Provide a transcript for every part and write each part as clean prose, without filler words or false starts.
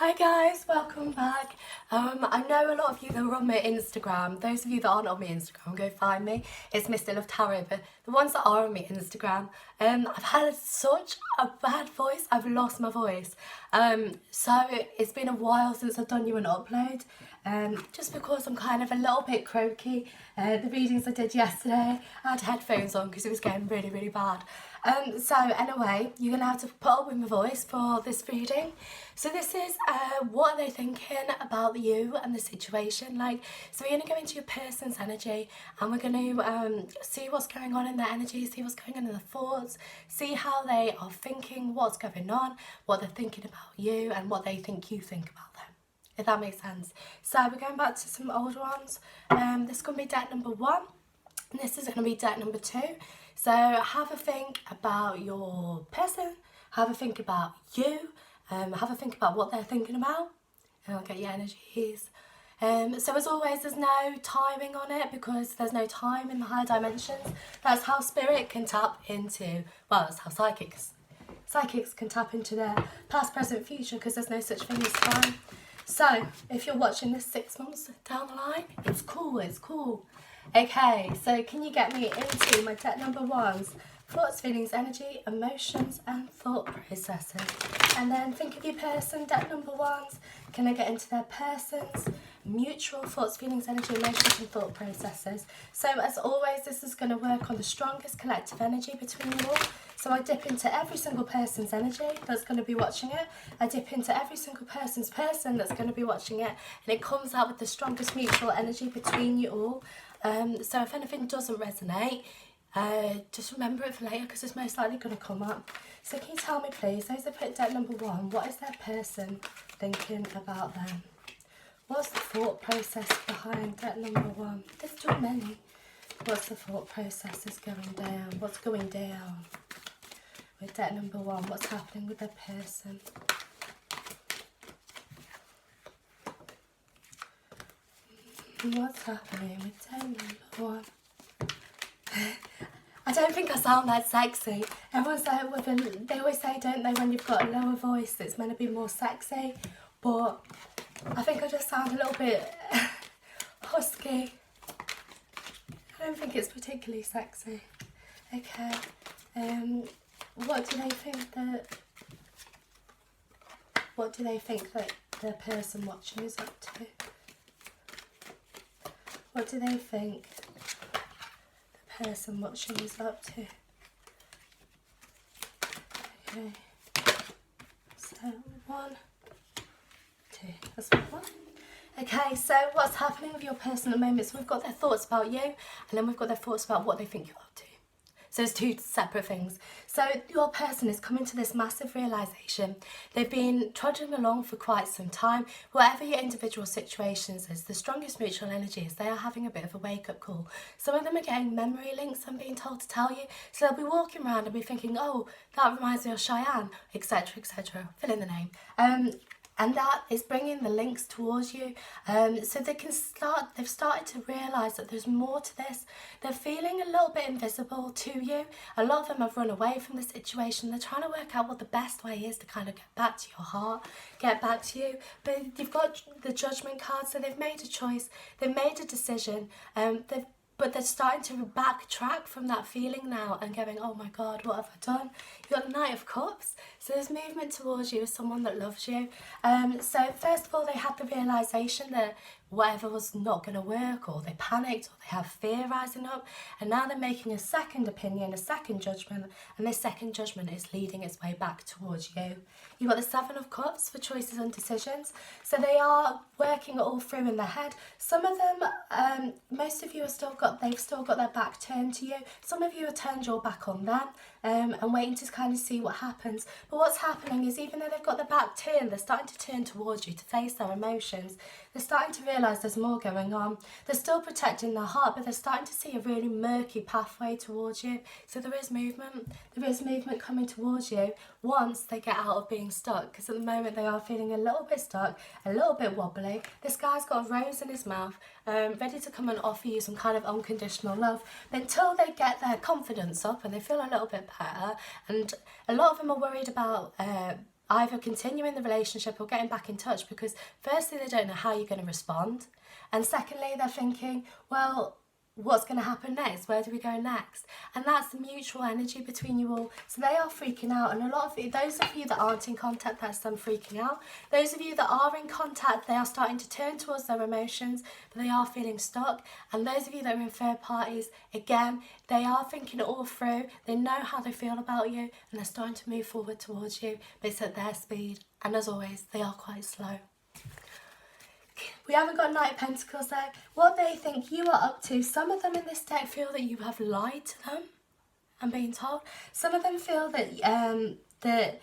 Hi guys, welcome back. I know a lot of you that are on my Instagram. Those of you that aren't on my Instagram, go find me. It's mysticlovetarot. But the ones that are on my Instagram, I've had such a bad voice. I've lost my voice. So it's been a while since I've done you an upload. Just because I'm kind of a little bit croaky. The readings I did yesterday, I had headphones on because it was getting really, really bad. So anyway, you're going to have to put up with my voice for this reading. So this is what are they thinking about you and the situation. So we're going to go into your person's energy and we're going to see what's going on in their energy, see what's going on in their thoughts, see how they are thinking, what's going on, what they're thinking about you and what they think you think about them. If that makes sense. So we're going back to some old ones. This is going to be deck number 1. And this is going to be deck number 2. So have a think about your person, have a think about you, have a think about what they're thinking about, and I'll get your energies. So as always, there's no timing on it because there's no time in the higher dimensions. That's how spirit can tap into, well, that's how psychics can tap into their past, present, future because there's no such thing as time. So if you're watching this 6 months down the line, it's cool. Okay, so can you get me into my deck number 1's thoughts, feelings, energy, emotions and thought processes? And then think of your person, deck number 1's. Can I get into their person's mutual thoughts, feelings, energy, emotions and thought processes? So as always, this is going to work on the strongest collective energy between you all. So I dip into every single person's energy that's going to be watching it. I dip into every single person's person that's going to be watching it. And it comes out with the strongest mutual energy between you all. So if anything doesn't resonate, just remember it for later because it's most likely going to come up. So can you tell me please, those that put deck number 1, what is their person thinking about them? What's the thought process behind deck number 1? There's too many. What's the thought process is going down? What's going down with deck number 1? What's happening with their person? What's happening with deck number 1? I don't think I sound that sexy. Everyone's like, they always say, don't they, when you've got a lower voice, it's meant to be more sexy. But I think I just sound a little bit husky. I don't think it's particularly sexy. Okay. What do they think that the person watching is up to? What do they think the person watching is up to? Okay. So 1, 2. That's 1. Okay, so what's happening with your person at the moment? So we've got their thoughts about you, and then we've got their thoughts about what they think you're up to. So there's 2 separate things. So your person is coming to this massive realisation. They've been trudging along for quite some time. Whatever your individual situations is, the strongest mutual energy is they are having a bit of a wake-up call. Some of them are getting memory links, I'm being told to tell you. So they'll be walking around and be thinking, oh, that reminds me of Cheyenne, etc., etc. Fill in the name. And that is bringing the links towards you. So they've started to realise that there's more to this. They're feeling a little bit invisible to you. A lot of them have run away from the situation. They're trying to work out what the best way is to kind of get back to your heart, get back to you. But you've got the judgment card, so they've made a choice. They've made a decision. But they're starting to backtrack from that feeling now and going, oh my God, what have I done? You've got the Knight of Cups. So there's movement towards you as someone that loves you. So first of all, they had the realisation that whatever was not going to work, or they panicked, or they have fear rising up. And now they're making a second opinion, a second judgment. And this second judgment is leading its way back towards you. You've got the 7 of Cups for choices and decisions. So they are working it all through in their head. Some of them, most of you have they've still got their back turned to you. Some of you have turned your back on them and waiting to kind of see what happens. But what's happening is even though they've got their back turned, they're starting to turn towards you to face their emotions. They're starting to realise there's more going on. They're still protecting their heart, but they're starting to see a really murky pathway towards you. So there is movement. There is movement coming towards you once they get out of being stuck. Because at the moment they are feeling a little bit stuck, a little bit wobbly. This guy's got a rose in his mouth, ready to come and offer you some kind of unconditional love. But until they get their confidence up and they feel a little bit better, and a lot of them are worried about either continuing the relationship or getting back in touch, because firstly, they don't know how you're going to respond. And secondly, they're thinking, well, what's going to happen next? Where do we go next? And that's the mutual energy between you all. So they are freaking out. And a lot of you, those of you that aren't in contact, that's them freaking out. Those of you that are in contact, they are starting to turn towards their emotions, but they are feeling stuck. And those of you that are in third parties, again, they are thinking it all through. They know how they feel about you, and they're starting to move forward towards you, but it's at their speed. And as always, they are quite slow. We haven't got Knight of Pentacles though. What they think you are up to, some of them in this deck feel that you have lied to them, I'm being told. Some of them feel that that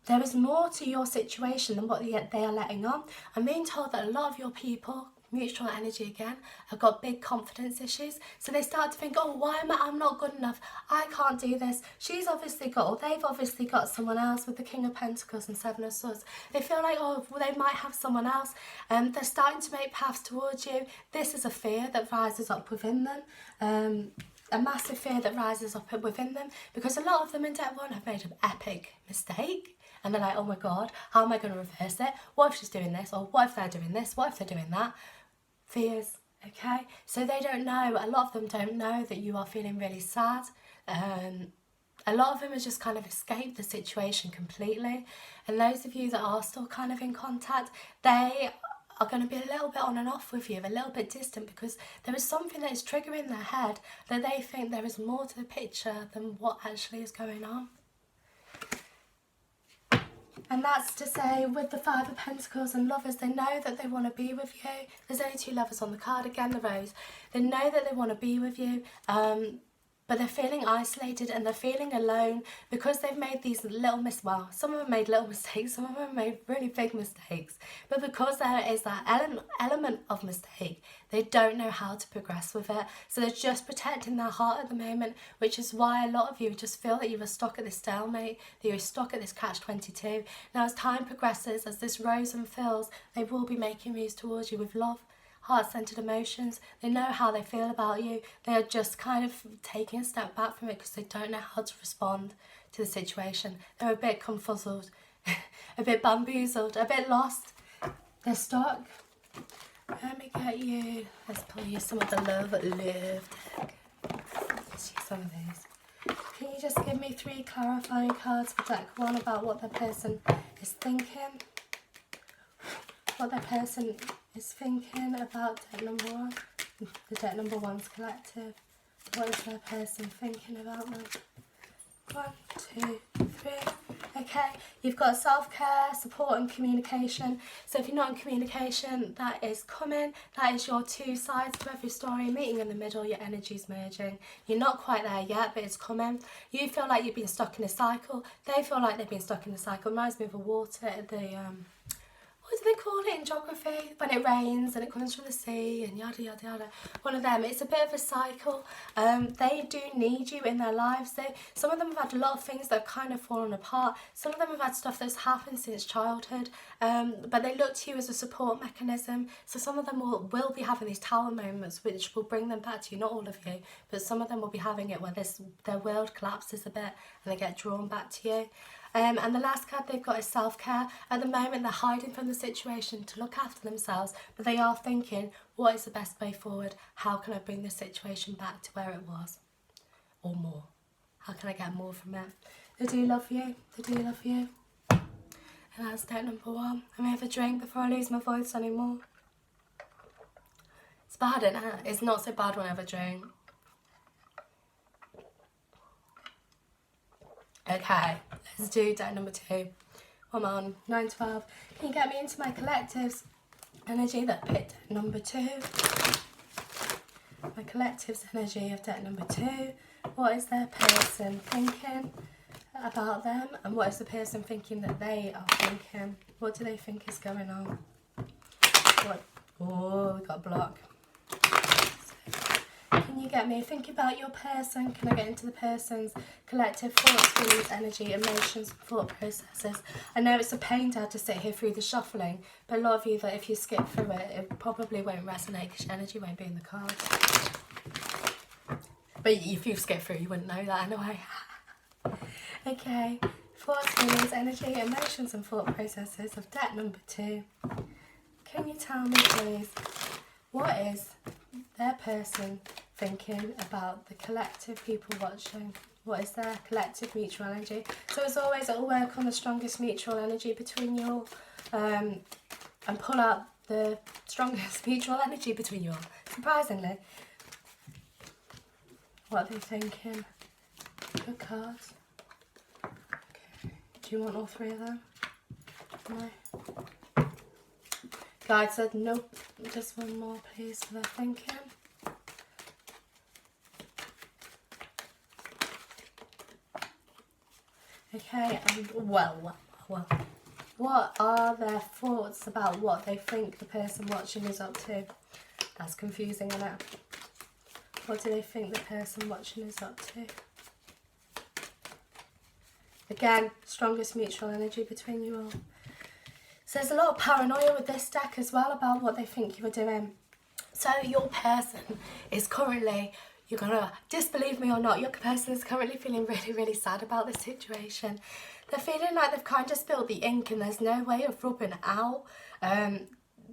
there is more to your situation than what they are letting on. I'm being told that a lot of your people, mutual energy again, have got big confidence issues. So they start to think, oh, why am I'm not good enough? I can't do this. She's obviously got, or they've obviously got someone else with the King of Pentacles and Seven of Swords. They feel like, oh, well, they might have someone else. They're starting to make paths towards you. This is a fear that rises up within them. A massive fear that rises up within them, because a lot of them in deck one have made an epic mistake. And they're like, oh my God, how am I going to reverse it? What if she's doing this? Or what if they're doing this? What if they're doing that? Fears, okay? So they don't know, a lot of them don't know that you are feeling really sad. A lot of them have just kind of escaped the situation completely. And those of you that are still kind of in contact, they are going to be a little bit on and off with you, a little bit distant, because there is something that is triggering their head that they think there is more to the picture than what actually is going on. And that's to say, with the Five of Pentacles and Lovers, they know that they want to be with you. There's only two lovers on the card, again the Rose. They know that they want to be with you, but they're feeling isolated and they're feeling alone because they've made these little well, some of them made little mistakes, some of them made really big mistakes. But because there is that element of mistake, they don't know how to progress with it. So they're just protecting their heart at the moment, which is why a lot of you just feel that you are stuck at this stalemate, that you're stuck at this catch-22. Now as time progresses, as this rose unfurls, they will be making moves towards you with love, heart-centered emotions. They know how they feel about you. They are just kind of taking a step back from it because they don't know how to respond to the situation. They're a bit confuzzled, a bit bamboozled, a bit lost. They're stuck. Let me get you, let's pull you some of the love deck. Let's use some of these. Can you just give me 3 clarifying cards for deck 1 about what the person is thinking? What the person is thinking about deck number 1. The deck number 1's collective. What is their person thinking about them? 1, 2, 3. Okay, you've got self-care, support and communication. So if you're not in communication, that is coming. That is your 2 sides to every story, meeting in the middle, your energy's merging. You're not quite there yet, but it's coming. You feel like you've been stuck in a cycle. They feel like they've been stuck in a cycle. It reminds me of a water, what do they call it in geography? When it rains and it comes from the sea and yada yada yada. One of them. It's a bit of a cycle. They do need you in their lives. Some of them have had a lot of things that have kind of fallen apart. Some of them have had stuff that's happened since childhood. But they look to you as a support mechanism. So some of them will be having these tower moments which will bring them back to you. Not all of you, but some of them will be having it where their world collapses a bit and they get drawn back to you. And the last card they've got is self-care. At the moment, they're hiding from the situation to look after themselves, but they are thinking, what is the best way forward? How can I bring this situation back to where it was? Or more? How can I get more from it? They do love you. They do love you. And that's deck number 1. Let me have a drink before I lose my voice anymore. It's bad, isn't it? It's not so bad when I have a drink. Okay, let's do deck number 2. Come on, 9, 12. Can you get me into my collectives energy that picked deck number 2? My collectives energy of deck number 2. What is their person thinking about them? And what is the person thinking that they are thinking? What do they think is going on? What? Oh, we got a block. Can you get me? Think about your person. Can I get into the person's collective thoughts, feelings, energy, emotions, thought processes? I know it's a pain to have to sit here through the shuffling, but a lot of you that if you skip through it, it probably won't resonate because your energy won't be in the cards. But if you skip through, you wouldn't know that anyway. Okay, Thoughts, feelings, energy, emotions and thought processes of deck number 2. Can you tell me please, what is their person thinking about the collective people watching? What is their collective mutual energy? So as always, it'll work on the strongest mutual energy between you all, and pull out the strongest mutual energy between you all. Surprisingly. What are they thinking? Good cards. Okay. Do you want all 3 of them? No. Guide said nope. Just one more please for their thinking. Okay, and well. What are their thoughts about what they think the person watching is up to? That's confusing, isn't it? What do they think the person watching is up to? Again, strongest mutual energy between you all. So there's a lot of paranoia with this deck as well about what they think you are doing. So your person is currently, you're going to disbelieve me or not, your person is currently feeling really, really sad about this situation. They're feeling like they've kind of spilled the ink and there's no way of rubbing it out.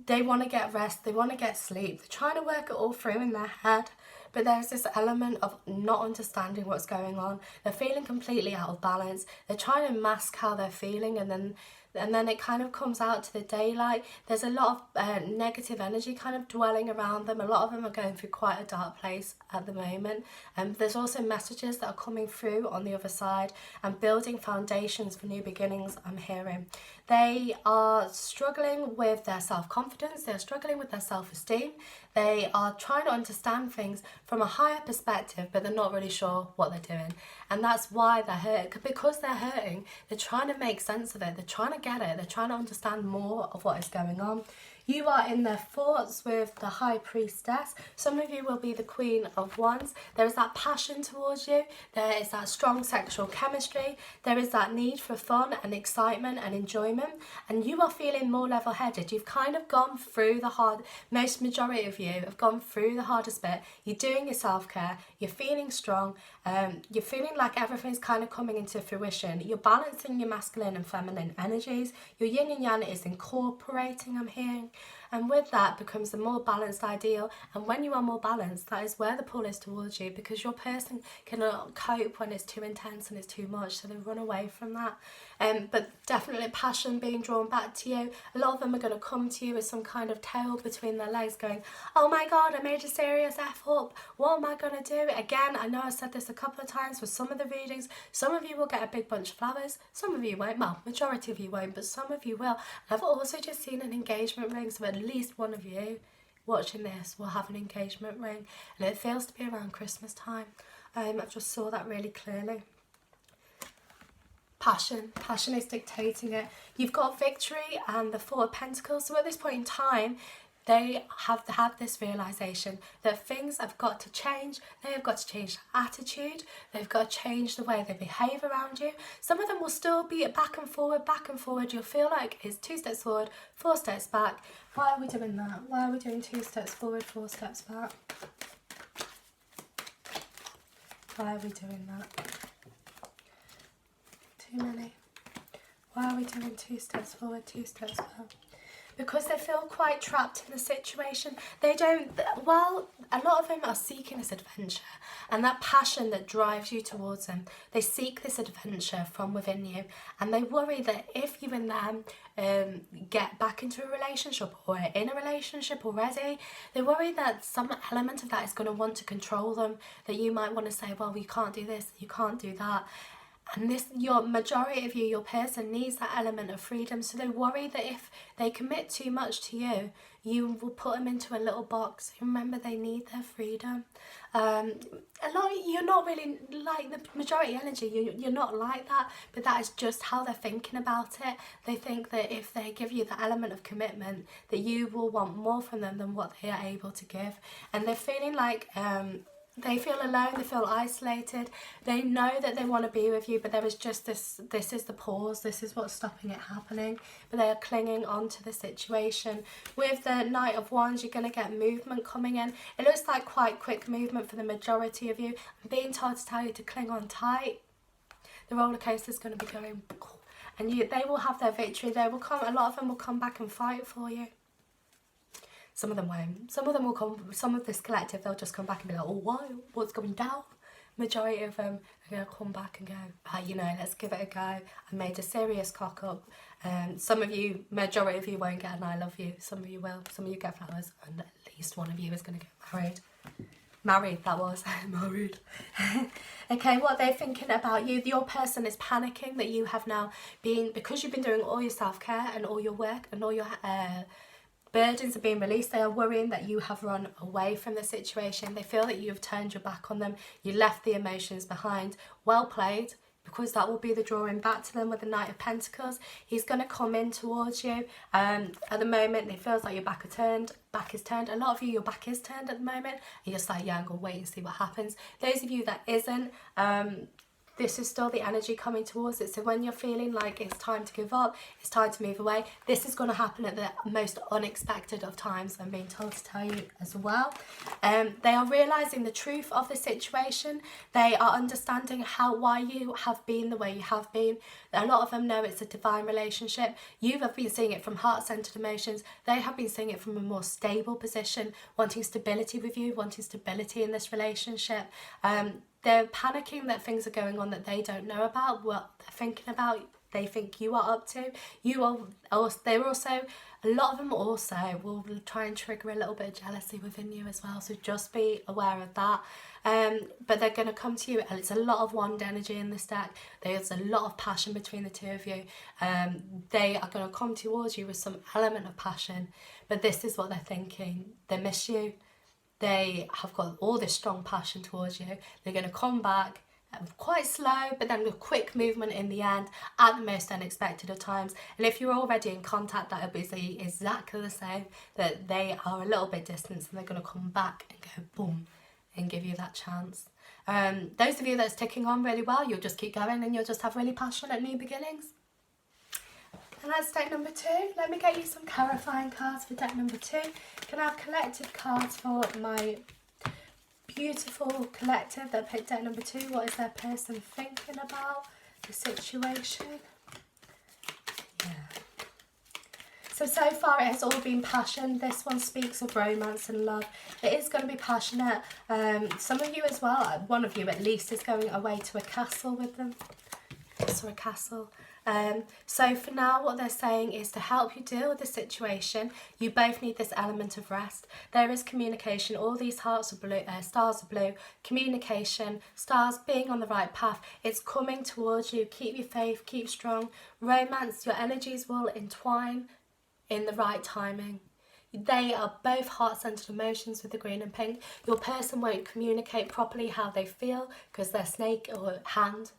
They want to get rest, they want to get sleep. They're trying to work it all through in their head. But there's this element of not understanding what's going on. They're feeling completely out of balance. They're trying to mask how they're feeling and then it kind of comes out to the daylight. There's a lot of negative energy kind of dwelling around them. A lot of them are going through quite a dark place at the moment. There's also messages that are coming through on the other side and building foundations for new beginnings, I'm hearing. They are struggling with their self-confidence. They're struggling with their self-esteem. They are trying to understand things from a higher perspective, but they're not really sure what they're doing. And that's why they're hurting. Because they're hurting, they're trying to make sense of it. They're trying to get it. They're trying to understand more of what is going on. You are in their thoughts with the High Priestess. Some of you will be the Queen of Wands. There is that passion towards you. There is that strong sexual chemistry. There is that need for fun and excitement and enjoyment. And you are feeling more level-headed. You've kind of gone through the hard, most majority of you have gone through the hardest bit. You're doing your self-care. You're feeling strong. You're feeling like everything's kind of coming into fruition. You're balancing your masculine and feminine energies. Your yin and yang is incorporating, I'm hearing. And with that becomes the more balanced ideal. And when you are more balanced, that is where the pull is towards you, because your person cannot cope when it's too intense and it's too much, so they run away from that. But definitely passion being drawn back to you. A lot of them are going to come to you with some kind of tail between their legs going, oh my God, I made a serious F up. What am I going to do? Again, I know I said this a couple of times for some of the readings. Some of you will get a big bunch of flowers. Some of you won't. Well, majority of you won't, but some of you will. I've also just seen an engagement ring, so at least one of you watching this will have an engagement ring, and it feels to be around Christmas time. I just saw that really clearly. Passion is dictating it. You've got victory and the Four of Pentacles. So at this point in time, they have to have this realisation that things have got to change. They have got to change their attitude. They've got to change the way they behave around you. Some of them will still be back and forward, back and forward. You'll feel like it's 2 steps forward, 4 steps back. Why are we doing that? Why are we doing 2 steps forward, 4 steps back? Why are we doing that? Too many. Why are we doing 2 steps forward, 2 steps back? Because they feel quite trapped in the situation. They don't, well, a lot of them are seeking this adventure and that passion that drives you towards them. They seek this adventure from within you, and they worry that if you and them get back into a relationship or are in a relationship already, they worry that some element of that is going to want to control them, that you might want to say, well, you can't do this, you can't do that. And this, your majority of you, your person needs that element of freedom. So they worry that if they commit too much to you, you will put them into a little box. Remember, they need their freedom. You're not really like the majority energy. You're not like that, but that is just how they're thinking about it. They think that if they give you the element of commitment, that you will want more from them than what they are able to give. And they're feeling like they feel alone, they feel isolated. They know that they want to be with you, but there is just this is the pause, this is what's stopping it happening. But they are clinging on to the situation. With the Knight of Wands, you're going to get movement coming in. It looks like quite quick movement for the majority of you. I'm being told to tell you to cling on tight. The roller coaster is going to be going, and they will have their victory. They will come. A lot of them will come back and fight for you. Some of them won't. Some of them will come. Some of this collective, they'll just come back and be like, oh, why? What's going down? Majority of them are going to come back and go, you know, let's give it a go. I made a serious cock up. Some of you, majority of you won't get an I love you. Some of you will. Some of you get flowers, and at least one of you is going to get married. Married, that was. Married. Okay, what they're thinking about you, your person is panicking that you have now been, because you've been doing all your self-care and all your work and all your burdens are being released. They are worrying that you have run away from the situation. They feel that you have turned your back on them. You left the emotions behind. Well played, because that will be the drawing back to them with the Knight of Pentacles. He's going to come in towards you. At the moment, it feels like your back is turned. A lot of you, your back is turned at the moment. And you're just like, yeah, I'm going to wait and see what happens. Those of you that isn't, this is still the energy coming towards it. So when you're feeling like it's time to give up, it's time to move away, this is going to happen at the most unexpected of times, I'm being told to tell you as well. They are realising the truth of the situation. They are understanding why you have been the way you have been. A lot of them know it's a divine relationship. You have been seeing it from heart-centered emotions. They have been seeing it from a more stable position, wanting stability with you, wanting stability in this relationship. They're panicking that things are going on that they don't know about, what they're thinking about, they think you are up to. They're also, a lot of them also will try and trigger a little bit of jealousy within you as well, so just be aware of that. But they're going to come to you, and it's a lot of wand energy in this deck. There's a lot of passion between the two of you. They are going to come towards you with some element of passion, but this is what they're thinking. They miss you. They have got all this strong passion towards you. They're going to come back quite slow, but then with quick movement in the end at the most unexpected of times. And if you're already in contact, that'll be exactly the same, that they are a little bit distant and they're going to come back and go boom and give you that chance. Those of you that's ticking on really well, you'll just keep going and you'll just have really passionate new beginnings. And that's deck number 2. Let me get you some clarifying cards for deck number 2. Can I have collective cards for my beautiful collective that picked deck number 2? What is their person thinking about the situation? Yeah. So far it has all been passion. This one speaks of romance and love. It is going to be passionate. Some of you as well, one of you at least, is going away to a castle with them. Or a castle. So for now, what they're saying is to help you deal with the situation, you both need this element of rest. There is communication. All these hearts are blue, stars are blue. Communication, stars, being on the right path. It's coming towards you. Keep your faith, keep strong. Romance, your energies will entwine in the right timing. They are both heart-centered emotions with the green and pink. Your person won't communicate properly how they feel because their snake or hand,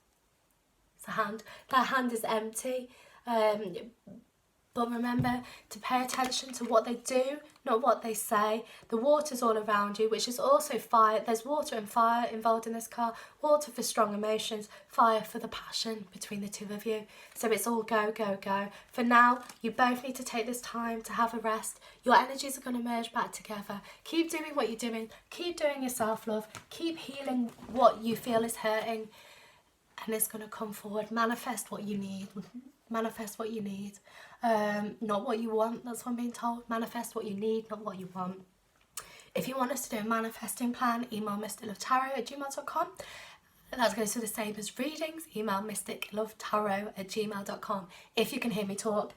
their hand is empty. But remember to pay attention to what they do, not what they say. The water's all around you, which is also fire. There's water and fire involved in this card. Water for strong emotions, fire for the passion between the two of you. So it's all go, go, go. For now, you both need to take this time to have a rest. Your energies are going to merge back together. Keep doing what you're doing. Keep doing your self-love. Keep healing what you feel is hurting. And it's going to come forward. Manifest what you need. Manifest what you need. Not what you want, that's what I'm being told. Manifest what you need, not what you want. If you want us to do a manifesting plan, email mysticlovetarot@gmail.com. That goes to the same as readings. Email mysticlovetarot@gmail.com if you can hear me talk.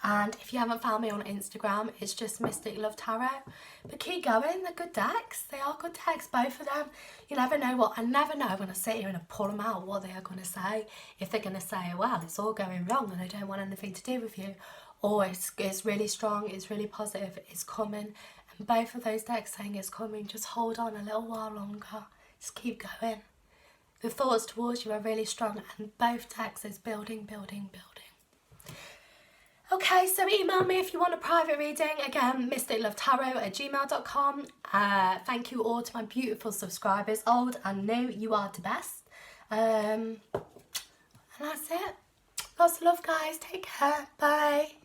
And if you haven't found me on Instagram, it's just Mystic Love Tarot. But keep going, they're good decks. They are good decks, both of them. You never know I never know when I sit here and I pull them out what they are going to say. If they're going to say, well, it's all going wrong and I don't want anything to do with you. Or it's really strong, it's really positive, it's coming. And both of those decks saying it's coming, just hold on a little while longer. Just keep going. The thoughts towards you are really strong and both decks is building, building, building. Okay, so email me if you want a private reading. Again, mysticlovetarot@gmail.com. Thank you all to my beautiful subscribers, old and new. You are the best. And that's it. Lots of love, guys. Take care. Bye.